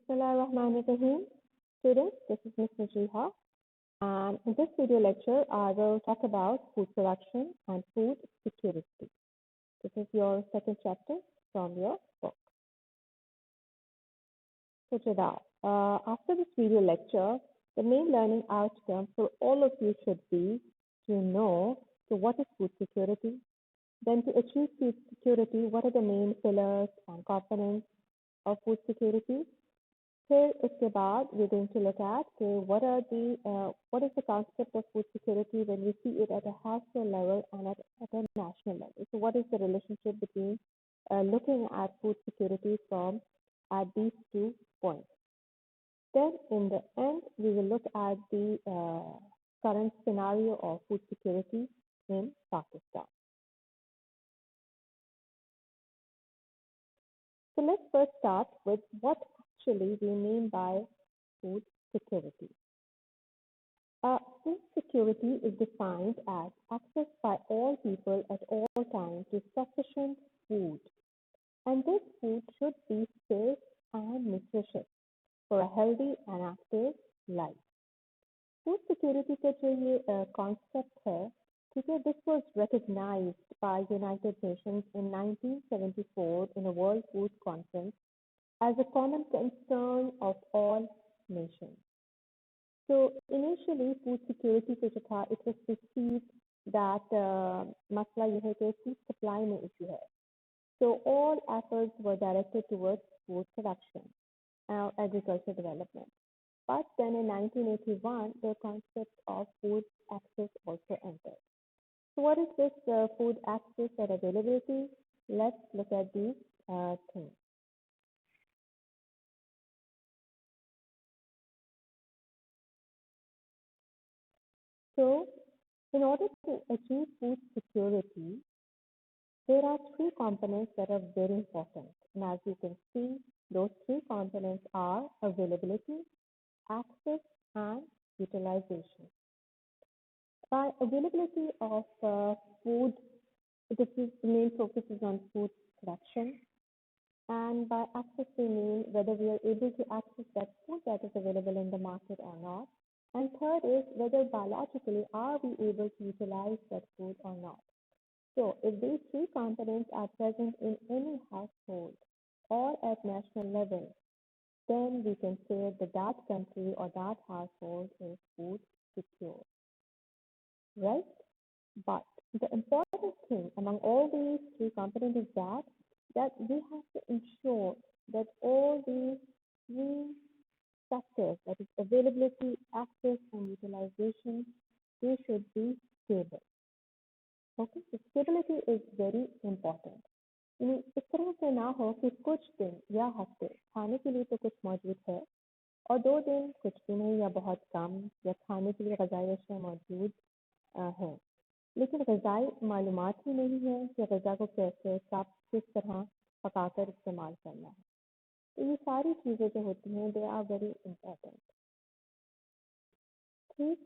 Bismillahirrahmanirrahim. Students, this is Ms. Najiha, and in this video lecture, I will talk about food production and food security. This is your second chapter from your book. So, Jada, after this video lecture, the main learning outcome for all of you should be to know what is food security. Then, to achieve food security, what are the main pillars and components of food security? फिर उसके बाद we're going to look at what is the concept of food security when we see it at a household level and at a national level. So what is the relationship between looking at food security from at these 2 points? Then in the end, we will look at the current scenario of food security in Pakistan. So let's first start with what actually we mean by food security. Food security is defined as access by all people at all times to sufficient food, and this food should be safe and nutritious for a healthy and active life. Food security का जो ये concept है, ठीक है, this was recognized by United Nations in 1974 in a World Food Conference as a common concern of all nations. So initially, food security को जो था, it was perceived that मसला ये है कि food supply में issue है. So all efforts were directed towards food production, agriculture development. But then in 1981, the concept of food access also entered. So what is this food access and availability? Let's look at these things. So in order to achieve food security, there are 3 components that are very important. And as you can see, those 3 components are availability, access, and utilization. By availability of food, the main focus is on food production. And by access, we mean whether we are able to access that food that is available in the market or not. And third is whether biologically are we able to utilize that food or not. So if these 3 components are present in any household or at national level, then we can say that that country or that household is food secure. Right? But the important thing among all these 3 components is that we have to ensure that all these 3 factors, that is availability, access, and utilization, they should be stable. Okay, so stability is very important. यानी इस तरह से ना हो कि कुछ दिन या हफ्ते खाने के लिए तो कुछ मौजूद है और 2 दिन कुछ भी नहीं या बहुत कम या खाने के लिए ग़िज़ाई अशिया मौजूद है, लेकिन ग़िज़ाई मालूमात ही नहीं है कि ग़िज़ा को कैसे कब किस तरह पकाकर इस्तेमाल करना है. तो ये सारी चीज़ें जो होती हैं दे आर वेरी इम्पोर्टेंट. ठीक,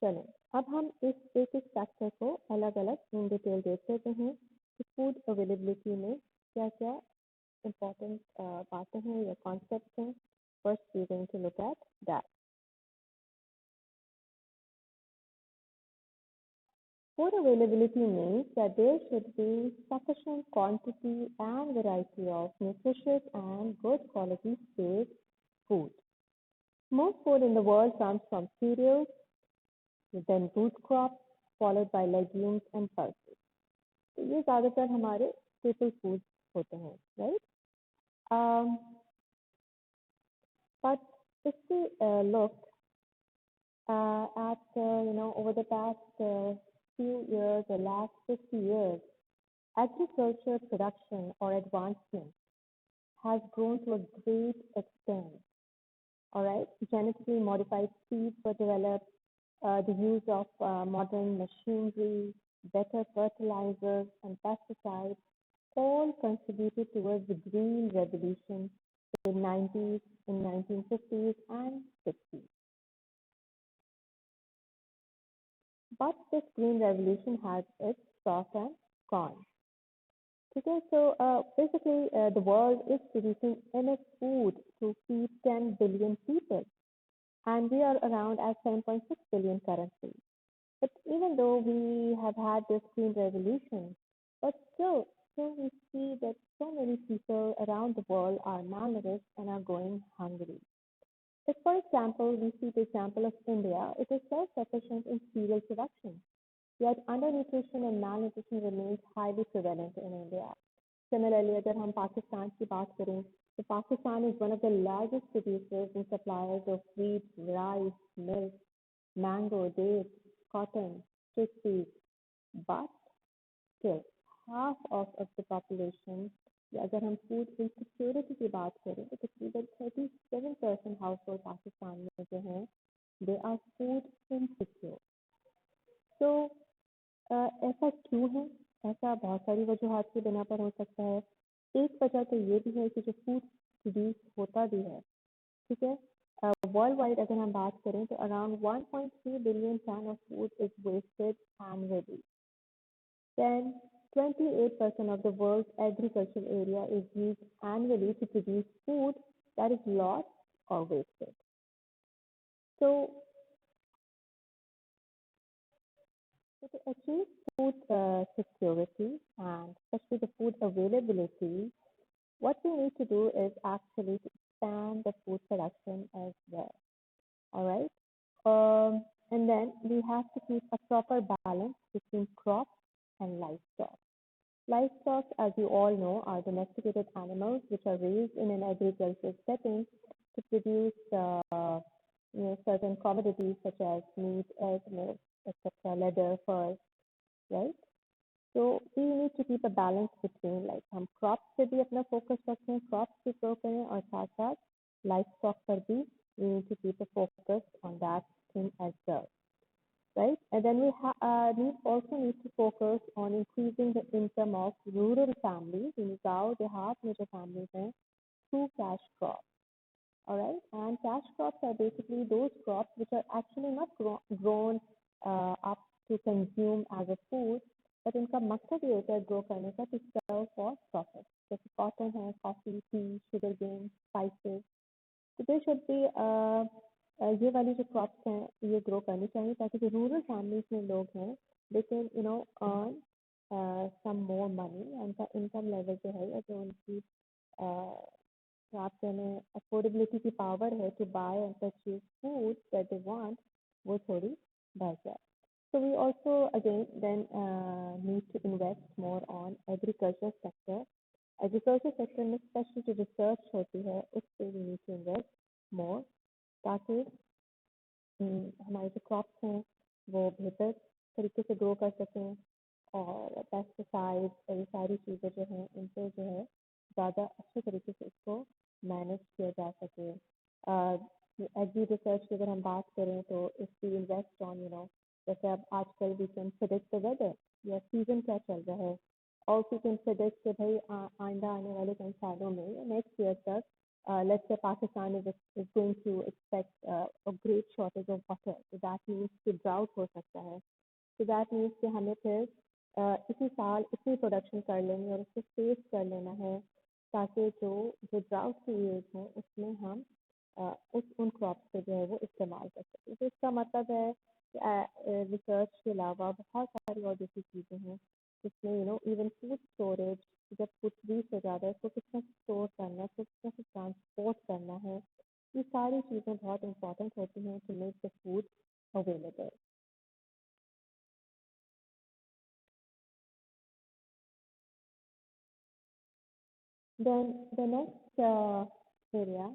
चलें अब हम इस एक फैक्टर को अलग अलग इन डिटेल देख लेते हैं कि फूड अवेलेबिलिटी में क्या क्या इम्पोर्टेंट बातें हैं या कॉन्सेप्ट्स हैं. First we going to look at that. Food availability means that there should be sufficient quantity and variety of nutritious and good quality safe food. Most food in the world comes from cereals, then root crops, followed by legumes and pulses. तो ये ज़्यादातर हमारे staple foods होते हैं, right? But if we look at over the past few years or last 50 years, agriculture production or advancement has grown to a great extent. All right, genetically modified seeds were developed, the use of modern machinery, better fertilizers and pesticides all contributed towards the green revolution in 90s, in 1950s and 60s. But this green revolution has its pros and cons. Okay, so basically, the world is producing enough food to feed 10 billion people, and we are around at 7.6 billion currently. But even though we have had this green revolution, but still we see that so many people around the world are malnourished and are going hungry. If, for example, we see the example of India, it is self-sufficient in cereal production, yet undernutrition and malnutrition remains highly prevalent in India. Similarly, अगर हम पाकिस्तान की बात करें, तो Pakistan is one of the largest producers and suppliers of wheat, rice, milk, mango, dates, cotton, chickpeas, but still half of the population, या अगर हम food insecurity की बात करें तो तकरीबन 37% हाउस होल्ड पाकिस्तान में जो हैं दे आर फूड इनसिक्योर. तो ऐसा क्यों है? ऐसा बहुत सारी वजूहत की बिना पर हो सकता है. एक वजह तो ये भी है कि जो फूड प्रोड्यूस होता भी है, ठीक है, वर्ल्ड वाइड अगर हम बात करें तो around 1.3 billion tonne of food is wasted annually. Then 28% of the world's agricultural area is used annually to produce food that is lost or wasted. So, to achieve food security and especially the food availability, what we need to do is actually to expand the food production as well. All right. And then we have to keep a proper balance between crops and livestock. Livestock, as you all know, are domesticated animals which are raised in an agricultural setting to produce certain commodities such as meat, egg, milk, etc., leather, fur, right? So we need to keep a balance between like हम crops पे भी अपना focus रखें, crops भी grow करें और साथ साथ livestock पर भी we need to keep a focus on that thing as well, right? And then we also need to focus on increasing the income of rural families in गाँव देहात में जो families हैं through cash crops. All right, and cash crops are basically those crops which are actually not grown up to consume as a food, but इनका मकसद ये होता है grow करने का to sell for profit. जैसे cotton है, coffee, tea, sugarcane, spices. So there should be ये वाली जो crops हैं ये grow करनी चाहिए ताकि जो rural families में लोग हैं they can earn some more money and उनका income level जो है या जो उनकी प्राप्त करने अफोर्डेबिलिटी की पावर है to buy and purchase food that they want वो थोड़ी बढ़ जाए. So we also again then need to invest more on agriculture sector. Agriculture sector में especially जो research होती है उस पे we need to invest more ताकि हमारे जो crops हैं वो बेहतर तरीके से grow कर सकें और पेस्टिसाइड्स और ये सारी चीज़ें जो हैं इनसे जो है ज़्यादा अच्छे तरीके से इसको मैनेज किया जा सके. एग्री रिसर्च की अगर हम बात करें तो इफ वी इन्वेस्ट ऑन जैसे अब आजकल we can predict the weather या सीजन क्या चल रहा है और वी कैन प्रेडिक्ट कि भाई आइंदा आने वाले कई सालों में नेक्स्ट ईयर तक let's say Pakistan is going to expect a great shortage of water. So that means कि drought हो सकता है. So that means कि हमें फिर इसी साल इतनी प्रोडक्शन कर लेनी और उसको सेव कर लेना है ताकि जो जो ड्राउट की एज है उसमें हम उन क्रॉप्स को जो है वो इस्तेमाल कर सकें. तो इसका मतलब है कि रिसर्च के अलावा बहुत सारी और दूसरी चीज़ें हैं जिसमें इवन फूड स्टोरेज, जब फूड फ्रीज हो जाता है उसको कितना स्टोर करना है, उसको कितना ट्रांसपोर्ट करना है, ये सारी चीज़ें बहुत इंपॉर्टेंट होती हैं to make the food available. Then the next area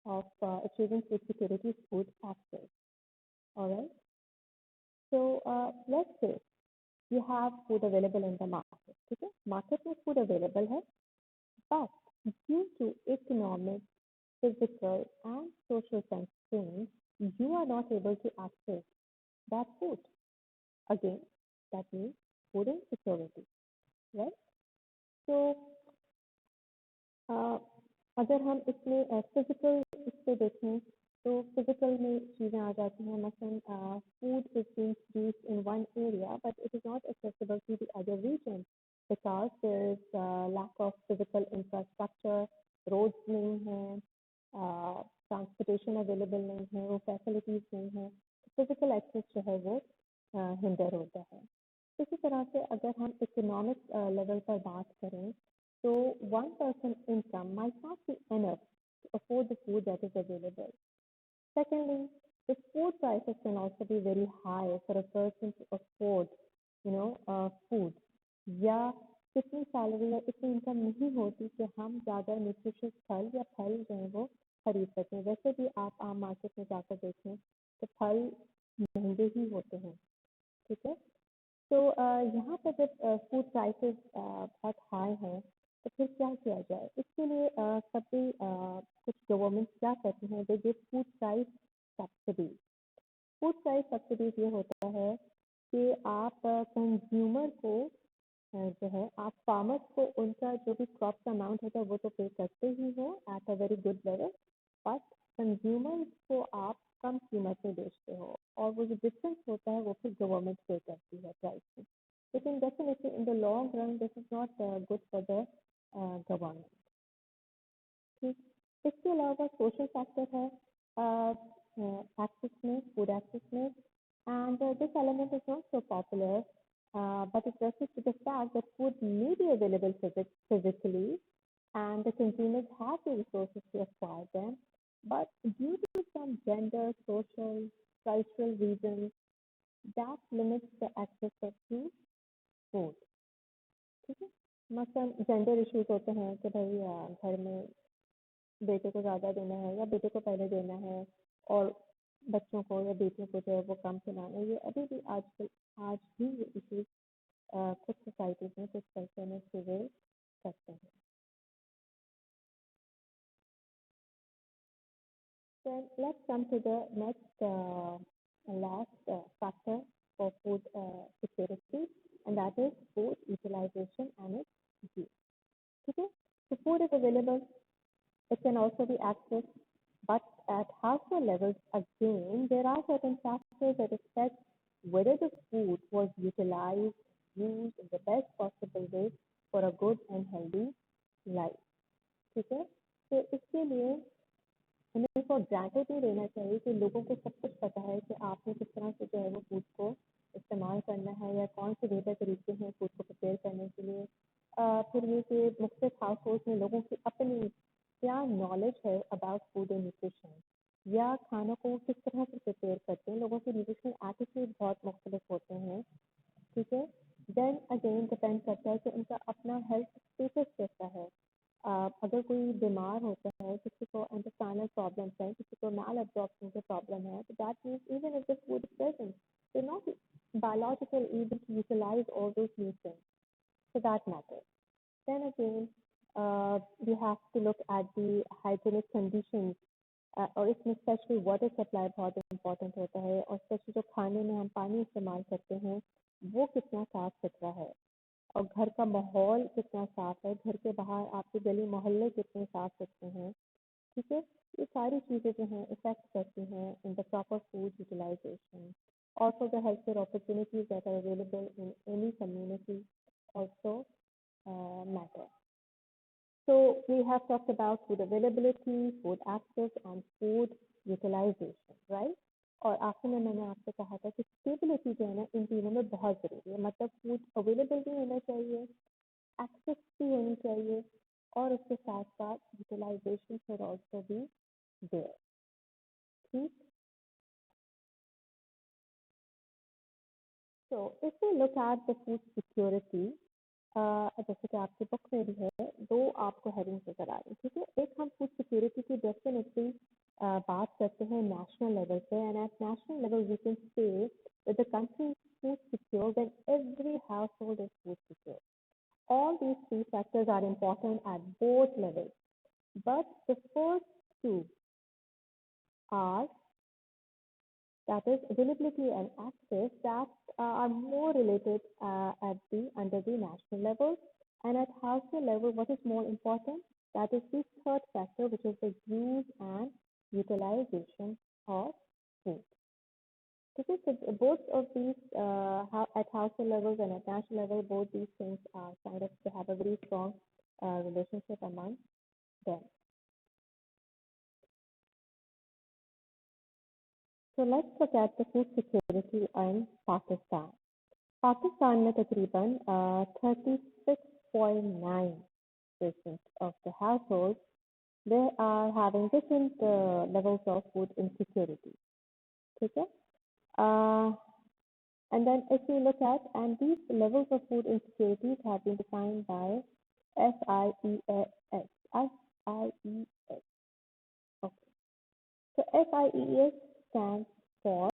of achieving food security is food access. All right. So let's say you have food available in the market. Okay. Market में food available है, but due to economic, physical, and social constraints, you are not able to access that food. Again, that means food insecurity, right? So अगर हम इसमें physical इस पे देखें तो physical में चीज़ें आ जाती हैं. मसलन food is being produced in one area but it is not accessible to the other region because there is transportation available नहीं है, वो फैसिलिटीज नहीं है, फिजिकल एक्सेस जो है वो हिंडर होता है। इसी तरह से अगर हम इकोनॉमिक लेवल पर बात करें तो one person income might not be enough to afford the food that is available. Secondly, the food prices can also be very high for a person to afford, food. या इतनी salary या इतनी income नहीं होती कि हम ज़्यादा nutritious फल या फल जो है वो खरीद सकें। वैसे भी आप आम मार्केट में जाकर देखें तो फल महंगे ही होते हैं, ठीक है। तो यहाँ पर जब फूड प्राइसेस बहुत हाई हैं तो फिर क्या किया जाए? इसके लिए सभी कुछ गवर्नमेंट क्या करती हैं, they give food price subsidy. Food price subsidies ये होता है कि आप कंज्यूमर को जो है आप फार्मर्स को उनका जो भी क्रॉप का अमाउंट होता है वो तो पे करते ही हो at a very good level, but consumer को आप कम कीमत में बेचते हो और वो जो डिफरेंस होता है वो फिर गवर्नमेंट पे करती है प्राइस में। लेकिन definitely in the long run this is not good for the government. ठीक, इसके अलावा सोशल फैक्टर है एक्सेस में, फूड एक्सेस में, and this element is not so popular, but it refers to the fact that food may be available physically and the consumers have the resources to acquire them, but due to some gender, social, cultural reasons, that limits the access of food. ठीक है, मतलब gender issues होते हैं कि भाई घर में बेटे को ज़्यादा देना है या बेटे को पहले देना है और बच्चों को या बेटियों को जो है वो कम खिलाना है। ये अभी भी आजकल आज भी ये इश्यूज कुछ सोसाइटीज में, कुछ कल्चर में प्रिवेल करते हैं। Then let's come to the next last factor for food security, and that is food utilization and its use. ठीक है, so food is available, it can also be accessed, but at household levels again there are certain factors that affect whether the food was utilized, used in the best possible way for a good and healthy life. ठीक है, तो इसके लिए हमें for granted नहीं लेना चाहिए कि लोगों को सब कुछ पता है कि आपने किस तरह से जो है वो फूड को इस्तेमाल करना है या कौन से बेहतर तरीके हैं फूड को प्रिपेयर करने के लिए। फिर ये कि मुख्तलिफ हाउस होल्ड में लोगों की अपनी क्या नॉलेज है अबाउट फूड एंड न्यूट्रिशन या खानों को किस तरह से प्रिपेयर करते हैं, लोगों के न्यूट्रिशनल एटीट्यूड बहुत मुख्तलिफ होते हैं। ठीक है, देन अगेन डिपेंड करता है कि उनका अपना हेल्थ स्टेटस कैसा है। अगर कोई बीमार होता है, किसी को इंटेस्टाइनल प्रॉब्लम्स है, किसी को माल एब्जॉर्प्शन की प्रॉब्लम है, तो that means even if the food is present they not biological able to utilize all those nutrients, so that matters. Then again, we have to look at the hygienic conditions, और इसमें specially water supply बहुत important होता है, और specially जो खाने में हम पानी इस्तेमाल करते हैं वो कितना साफ सुथरा है, और घर का माहौल कितना साफ है, घर के बाहर आपके गली मोहल्ले कितने साफ सुथरे हैं। ठीक है, ये सारी चीज़ें जो हैं इफेक्ट करती हैं in the proper food utilisation. Also the healthcare opportunities that are available in any community also matter. So we have talked about food availability, food access and food utilization, right? और आखिर में मैंने आपसे कहा था कि स्टेबिलिटी जो है ना इन तीनों में बहुत जरूरी है, मतलब फूड अवेलेबल भी होना चाहिए, एक्सेस भी होनी चाहिए, और उसके साथ साथ utilisation should also be there. ठीक, so if we look at the food security, जैसे कि आपकी बुक में भी है, दो आपको हेडिंग नजर आ रही है। ठीक है, एक हम फूड सिक्योरिटी की डेफिनेटली बात करते हैं नेशनल लेवल पे, and at national level we can say that the country is food secure when every household is food secure. All these three factors are important at both levels, but the first two are, that is availability and access, that are more related under the national level, and at household level what is more important, that is the third factor, which is the use and utilization of food. Because both of these at household levels and at national level, both these things are kind of, they have a very strong relationship among them. So let's look at the food security in Pakistan. Pakistan में तकरीबन 36.9% of the households they are having different levels of food insecurity. Okay? Uh, and then if we look at, and these levels of food insecurities have been defined by FIES. FIES. Okay. So FIES stands for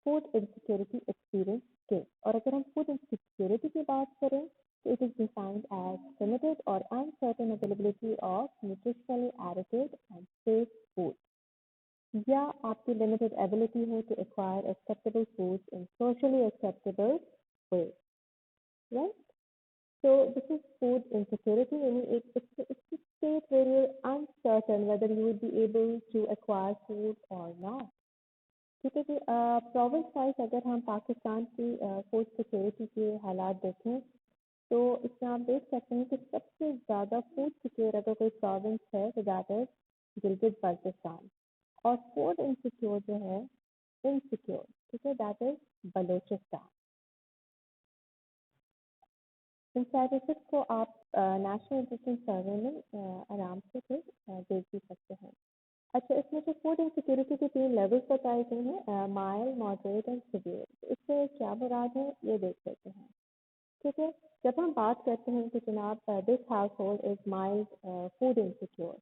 food insecurity experience scale और अगर हम food insecurity की बात करें तो it is defined as limited और uncertain availability of nutritionally adequate and safe food या आपकी लिमिटेड एबिलिटी है to acquire acceptable food in socially acceptable way right so this is food insecurity it's a state where you're uncertain whether you would be able to acquire food or not ठीक है जी province wise अगर हम पाकिस्तान की food security के हालात देखें तो इसमें आप देख सकते हैं कि सबसे ज़्यादा फूड सिक्योर अगर कोई प्रोविंस है तो दैट इज गिलगित बल्तिस्तान और फूड इनसिक्योर जो है इनसिक्योर ठीक है that is Balochistan in statistics को आप नेशनल न्यूट्रिशन सर्वे में आराम से फिर देख भी सकते हैं अच्छा इसमें जो फूड इनसिक्योरिटी के 3 लेवल्स बताए गए हैं माइल्ड मॉडरेट एंड सिवियर इससे क्या मुराद है ये देख लेते हैं ठीक है जब हम बात करते हैं कि जनाब this house hold is mild food insecure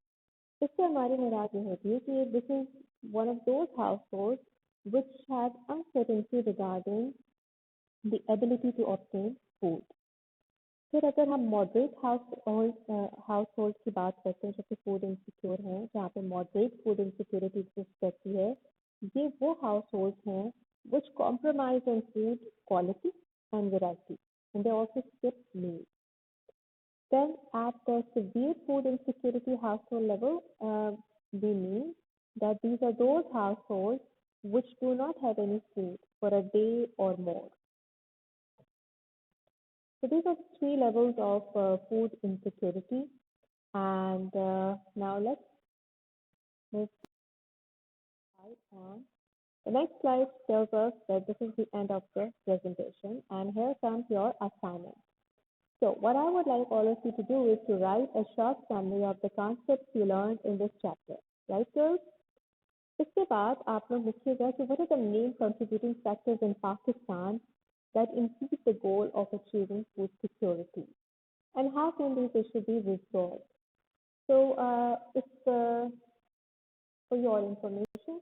इससे हमारी मुराद ये होती है कि this is one of those house hold which have uncertainty regarding the ability to obtain food. फिर अगर हम मॉडरेट हाउस होल्ड की बात करते हैं जो कि फूड इनसिक्योर हैं जहाँ पे मॉडरेट फूड इनसिक्योरिटी एग्जिस्ट करती है ये वो हाउस होल्ड हैं which compromise on food quality and variety and they also skip meals. Then at the severe food insecurity household level, we mean that these are those households which do not have any food for a day or more. So these are 3 levels of food insecurity. And now let's move on. The next slide tells us that this is the end of the presentation. And here comes your assignment. So what I would like all of you to do is to write a short summary of the concepts you learned in this chapter. Right, girls? इसके बाद आप लोग लिखिएगा कि what are the main contributing factors in Pakistan that increase the goal of achieving food security and how can these issues be resolved. So it's for your information,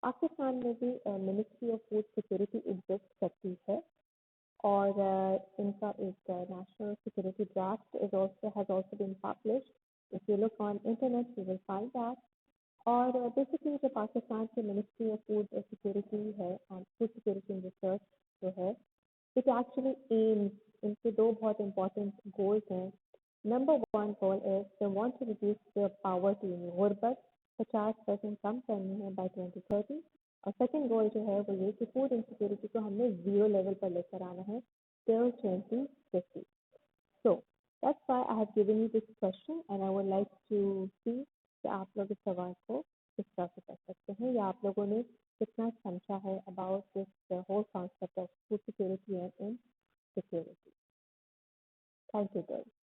Pakistan में भी ministry of food security exist करती है और इनका एक national security draft has also been published. If you look on internet, you will find that. और basically जो पाकिस्तान की मिनिस्ट्री ऑफ फूड सिक्योरिटी है and food security and research जो है इट एक्चुअली एम्स इनके 2 बहुत इंपॉर्टेंट गोल्स हैं number 1 goal is they want to reduce the poverty in गुर्बत 50% कम करनी है बाय 2030 और सेकंड गोल जो है वो ये कि फूड इनसिक्योरिटी को हमने 0 लेवल पर लेकर आना है till 2050 so that's why I have given you this question and I would like to see कि आप लोग इस सवाल को किस तरह से कर सकते हैं या आप लोगों ने कितना समझा है about this whole concept of food security and insecurity thank you girls